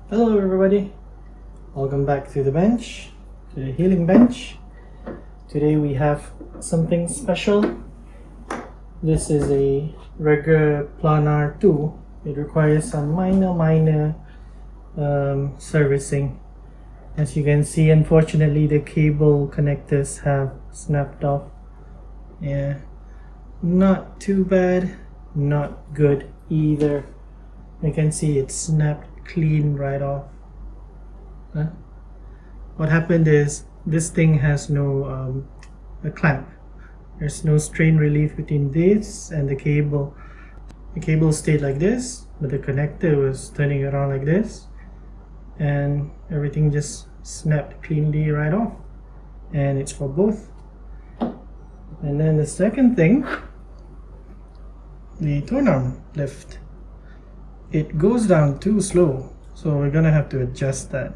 Hello everybody, welcome back to the bench, to the healing bench. Today we have something special. This is a Rega Planar 2. It requires some minor servicing. As you can see, unfortunately the cable connectors have snapped off. Yeah, not too bad, not good either. You can see it snapped clean right off. What happened is this thing has no a clamp. There's no strain relief between this and the cable. The cable stayed like this, but the connector was turning around like this, and everything just snapped cleanly right off. And it's for both. And then the second thing, the Tonearm lift. It goes down too slow, so we're gonna have to adjust that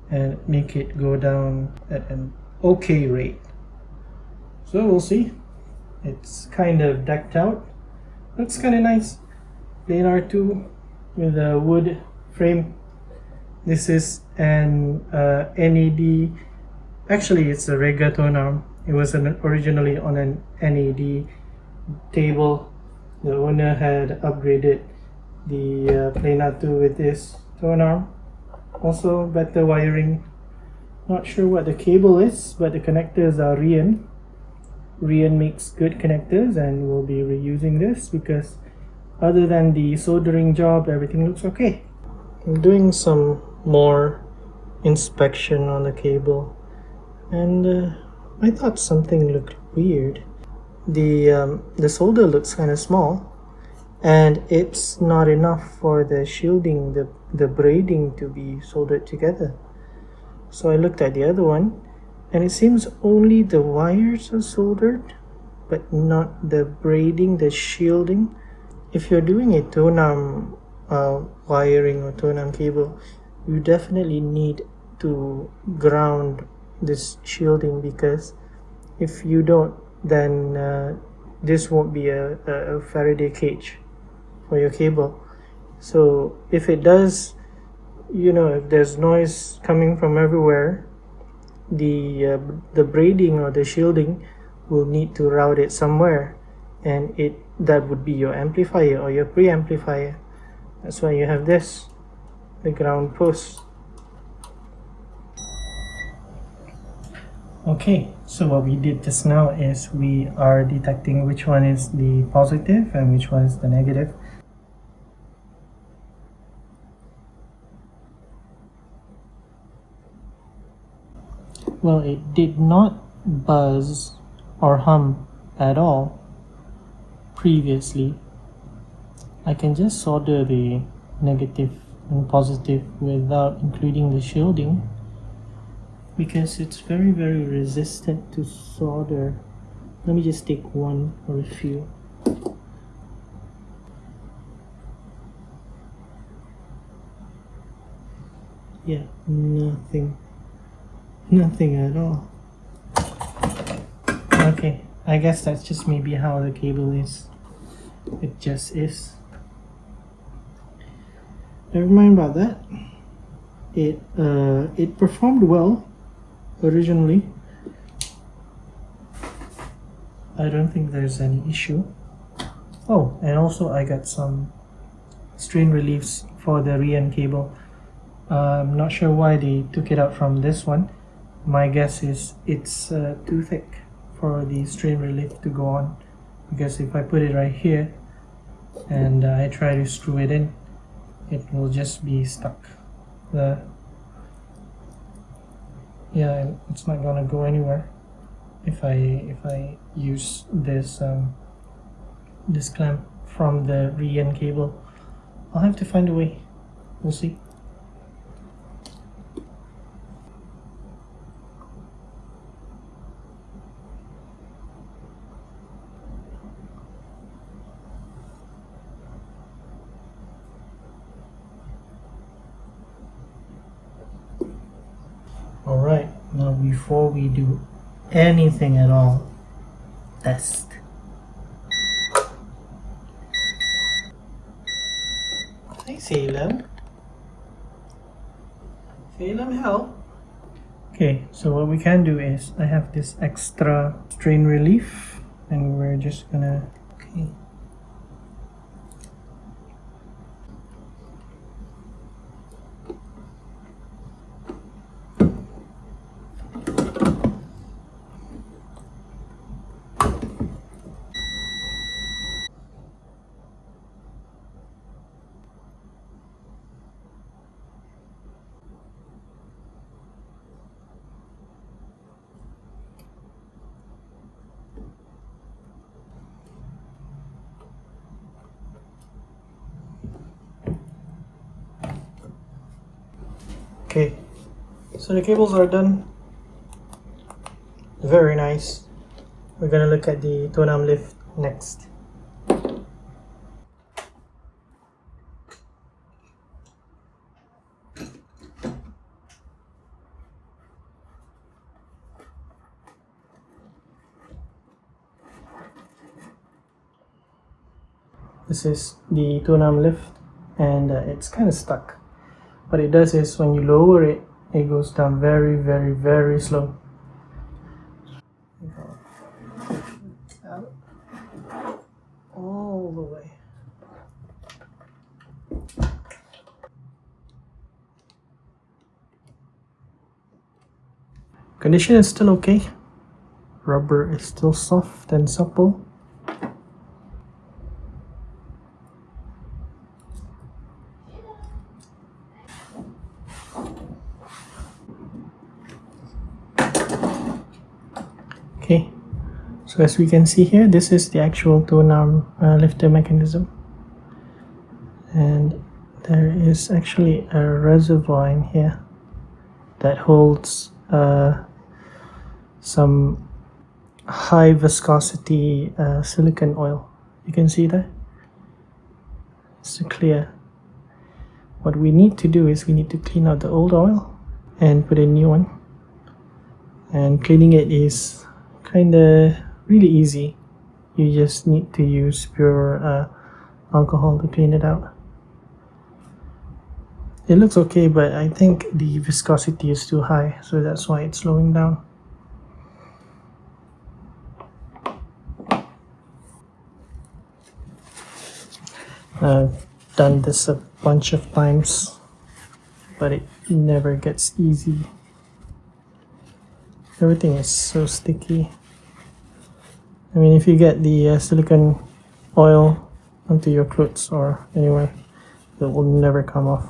and make it go down at an okay rate. So we'll see. It's kind of decked out. Looks kind of nice. Planar 2 with a wood frame. This is an NAD. Actually, it's a Rega Tonearm. It was originally on an NAD table. The owner had upgraded the Planar 2 with this Tonearm. Also better wiring. Not sure what the cable is, but the connectors are Rian. Rian makes good connectors, and we'll be reusing this because other than the soldering job, everything looks okay. I'm doing some more inspection on the cable, and I thought something looked weird. The solder looks kind of small, and it's not enough for the shielding, the braiding to be soldered together. So I looked at the other one, and it seems only the wires are soldered, but not the braiding, the shielding. If you're doing a Tonearm wiring or Tonearm cable, you definitely need to ground this shielding, because if you don't, then this won't be a Faraday cage for your cable. So if it does, if there's noise coming from everywhere, the braiding or the shielding will need to route it somewhere, and that would be your amplifier or your preamplifier. That's why you have this, the ground post. Okay, so what we did just now is we are detecting which one is the positive and which one is the negative. Well, it did not buzz or hum at all previously. I can just solder the negative and positive without including the shielding, because it's very resistant to solder. Let me just take one or a few. Yeah, nothing at all. Okay, I guess that's just maybe how the cable is. It just is. Never mind about that. It performed well originally. I don't think there's any issue. Oh, and also I got some strain reliefs for the Rian cable. I'm not sure why they took it out from this one. My guess is it's too thick for the strain relief to go on, because if I put it right here and I try to screw it in, it will just be stuck. Yeah, it's not gonna go anywhere if I use this this clamp from the Rian cable. I'll have to find a way. We'll see. Alright, now before we do anything at all, test. Hi Salem. Okay, let me help. Okay, so what we can do is I have this extra strain relief and we're just gonna, okay. Okay, so the cables are done. Very nice. We're gonna look at the Tonearm lift next. This is the Tonearm lift and it's kind of stuck. What it does is when you lower it, it goes down very, very, very slow. Out. All the way. Condition is still okay. Rubber is still soft and supple. Okay, so as we can see here, this is the actual Tonearm lifter mechanism, and there is actually a reservoir in here that holds some high viscosity silicone oil. You can see that? It's clear. What we need to do is we need to clean out the old oil and put a new one, and cleaning it is kinda really easy. You just need to use pure alcohol to clean it out. It looks okay, but I think the viscosity is too high, so that's why it's slowing down. I've done this a bunch of times, but it never gets easy. Everything is so sticky. I mean, if you get the silicone oil onto your clothes or anywhere, it will never come off.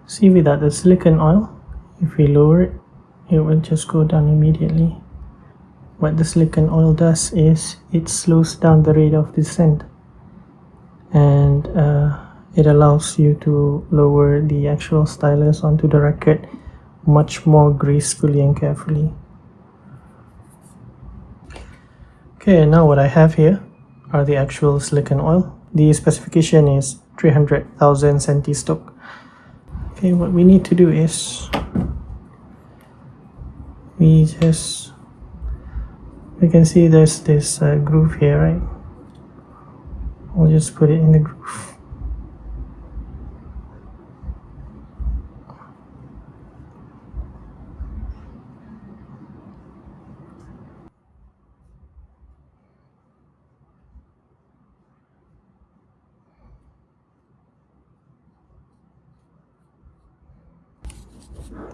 See, without the silicone oil, if we lower it, it will just go down immediately. What the silicone oil does is it slows down the rate of descent, and it allows you to lower the actual stylus onto the record much more gracefully and carefully. Okay, now what I have here are the actual silicone oil. The specification is 300,000 centistoke. Okay, what we need to do is you can see there's this groove here, right? We'll just put it in the groove.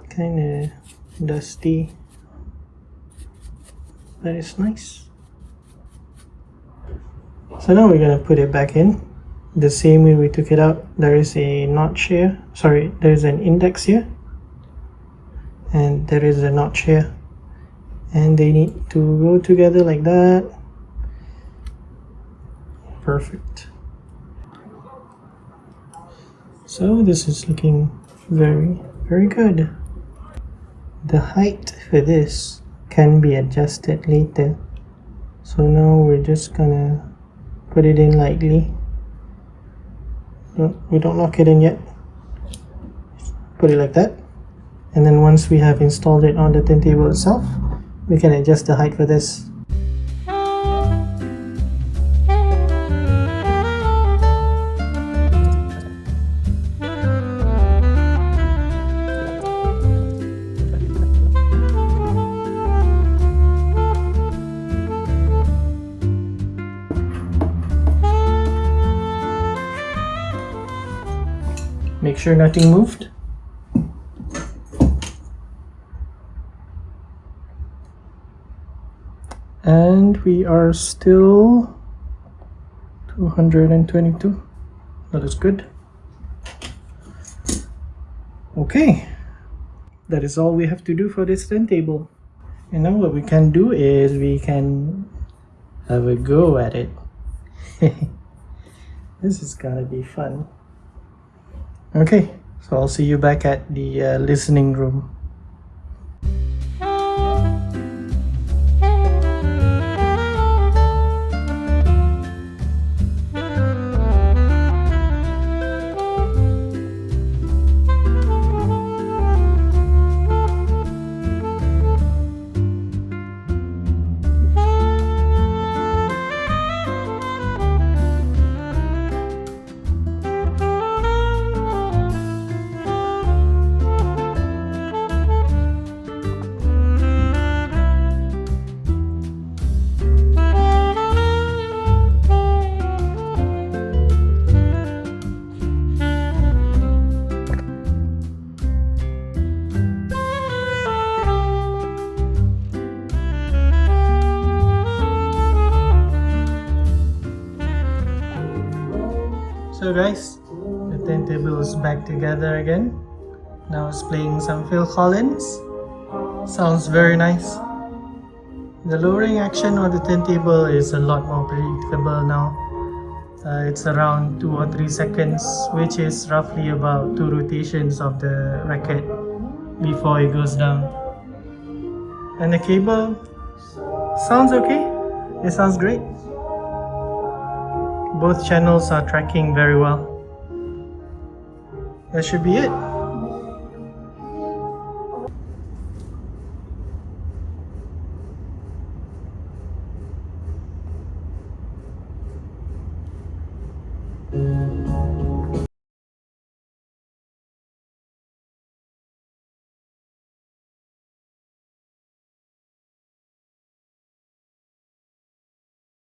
Kinda dusty, but it's nice. So now we're gonna put it back in the same way we took it out. There is a notch here, sorry, there's an index here and there is a notch here, and they need to go together like that. Perfect. So this is looking very, very good. The height for this can be adjusted later, so now we're just gonna put it in lightly. No, we don't lock it in yet. put it like that. And then once we have installed it on the turntable itself, we can adjust the height for this. Make sure nothing moved. And we are still 222. That is good. Okay, that is all we have to do for this turntable. And now what we can do is we can have a go at it. This is gonna be fun. Okay, so I'll see you back at the listening room. So guys, the turntable is back together again. Now it's playing some Phil Collins. Sounds very nice. The lowering action on the turntable is a lot more predictable now. It's around 2 or 3 seconds, which is roughly about 2 rotations of the racket before it goes down. And the cable sounds okay. It sounds great. Both channels are tracking very well. That should be it.